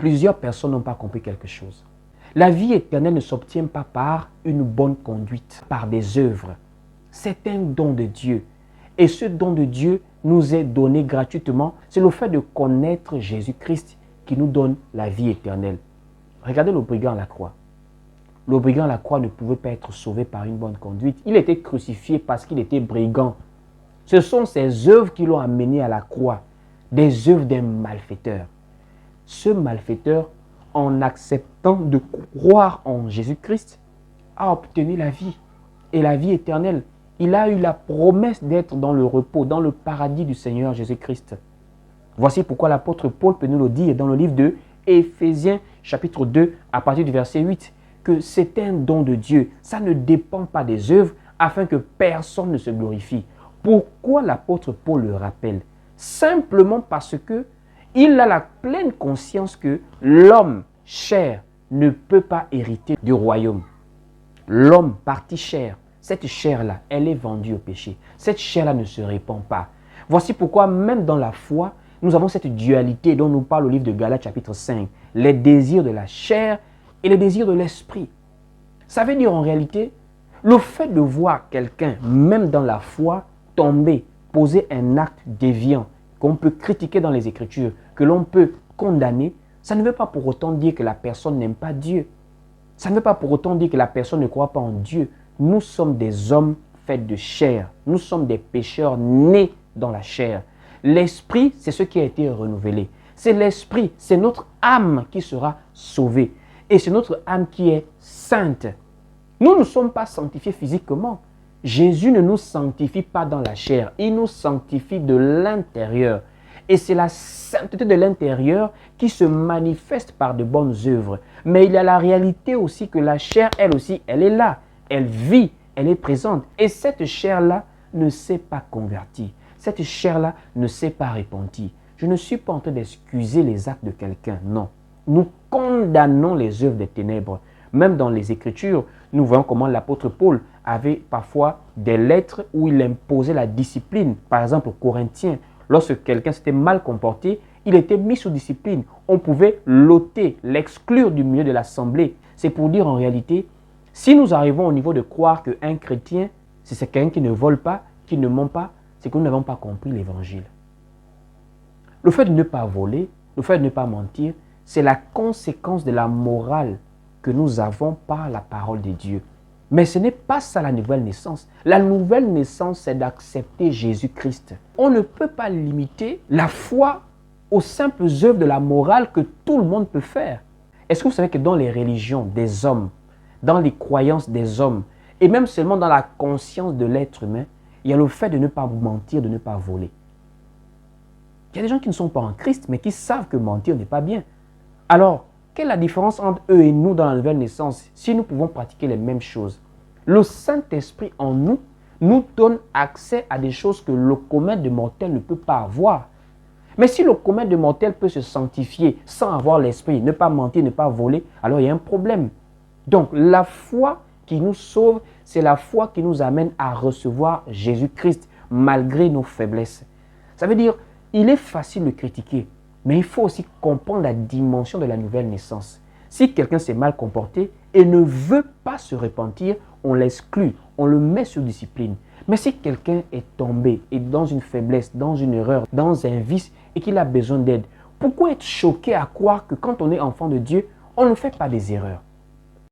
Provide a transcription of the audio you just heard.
plusieurs personnes n'ont pas compris quelque chose. La vie éternelle ne s'obtient pas par une bonne conduite, par des œuvres. C'est un don de Dieu. Et ce don de Dieu nous est donné gratuitement. C'est le fait de connaître Jésus-Christ qui nous donne la vie éternelle. Regardez le brigand à la croix. Le brigand à la croix ne pouvait pas être sauvé par une bonne conduite. Il était crucifié parce qu'il était brigand. Ce sont ses œuvres qui l'ont amené à la croix, des œuvres d'un malfaiteur. Ce malfaiteur, en acceptant de croire en Jésus-Christ, a obtenu la vie et la vie éternelle. Il a eu la promesse d'être dans le repos, dans le paradis du Seigneur Jésus-Christ. Voici pourquoi l'apôtre Paul peut nous le dire dans le livre de Éphésiens chapitre 2 à partir du verset 8, que c'est un don de Dieu. Ça ne dépend pas des œuvres afin que personne ne se glorifie. Pourquoi l'apôtre Paul le rappelle? Simplement parce que il a la pleine conscience que l'homme chair ne peut pas hériter du royaume. L'homme partie chair, cette chair-là, elle est vendue au péché. Cette chair-là ne se répand pas. Voici pourquoi même dans la foi, nous avons cette dualité dont nous parle au livre de Galates chapitre 5. Les désirs de la chair et les désirs de l'esprit. Ça veut dire en réalité, le fait de voir quelqu'un, même dans la foi, tomber, poser un acte déviant, qu'on peut critiquer dans les Écritures, que l'on peut condamner, ça ne veut pas pour autant dire que la personne n'aime pas Dieu. Ça ne veut pas pour autant dire que la personne ne croit pas en Dieu. Nous sommes des hommes faits de chair. Nous sommes des pécheurs nés dans la chair. L'esprit, c'est ce qui a été renouvelé. C'est l'esprit, c'est notre âme qui sera sauvée. Et c'est notre âme qui est sainte. Nous ne sommes pas sanctifiés physiquement. Jésus ne nous sanctifie pas dans la chair. Il nous sanctifie de l'intérieur. Et c'est la sainteté de l'intérieur qui se manifeste par de bonnes œuvres. Mais il y a la réalité aussi que la chair, elle aussi, elle est là. Elle vit, elle est présente. Et cette chair-là ne s'est pas convertie. Cette chair-là ne s'est pas répandue. Je ne suis pas en train d'excuser les actes de quelqu'un, non. Nous condamnons les œuvres des ténèbres. Même dans les Écritures, nous voyons comment l'apôtre Paul avait parfois des lettres où il imposait la discipline. Par exemple, aux Corinthiens, lorsque quelqu'un s'était mal comporté, il était mis sous discipline. On pouvait l'ôter, l'exclure du milieu de l'assemblée. C'est pour dire en réalité, si nous arrivons au niveau de croire qu'un chrétien, c'est quelqu'un qui ne vole pas, qui ne ment pas, c'est que nous n'avons pas compris l'évangile. Le fait de ne pas voler, le fait de ne pas mentir, c'est la conséquence de la morale que nous avons par la parole de Dieu. Mais ce n'est pas ça la nouvelle naissance. La nouvelle naissance, c'est d'accepter Jésus-Christ. On ne peut pas limiter la foi aux simples œuvres de la morale que tout le monde peut faire. Est-ce que vous savez que dans les religions des hommes, dans les croyances des hommes, et même seulement dans la conscience de l'être humain, il y a le fait de ne pas mentir, de ne pas voler. Il y a des gens qui ne sont pas en Christ, mais qui savent que mentir n'est pas bien. Alors, quelle est la différence entre eux et nous dans la nouvelle naissance si nous pouvons pratiquer les mêmes choses? Le Saint-Esprit en nous nous donne accès à des choses que le commun de mortel ne peut pas avoir. Mais si le commun de mortel peut se sanctifier sans avoir l'Esprit, ne pas mentir, ne pas voler, alors il y a un problème. Donc, la foi qui nous sauve, c'est la foi qui nous amène à recevoir Jésus-Christ malgré nos faiblesses. Ça veut dire, il est facile de critiquer, mais il faut aussi comprendre la dimension de la nouvelle naissance. Si quelqu'un s'est mal comporté et ne veut pas se repentir, on l'exclut, on le met sous discipline. Mais si quelqu'un est tombé et dans une faiblesse, dans une erreur, dans un vice et qu'il a besoin d'aide, pourquoi être choqué à croire que quand on est enfant de Dieu, on ne fait pas des erreurs?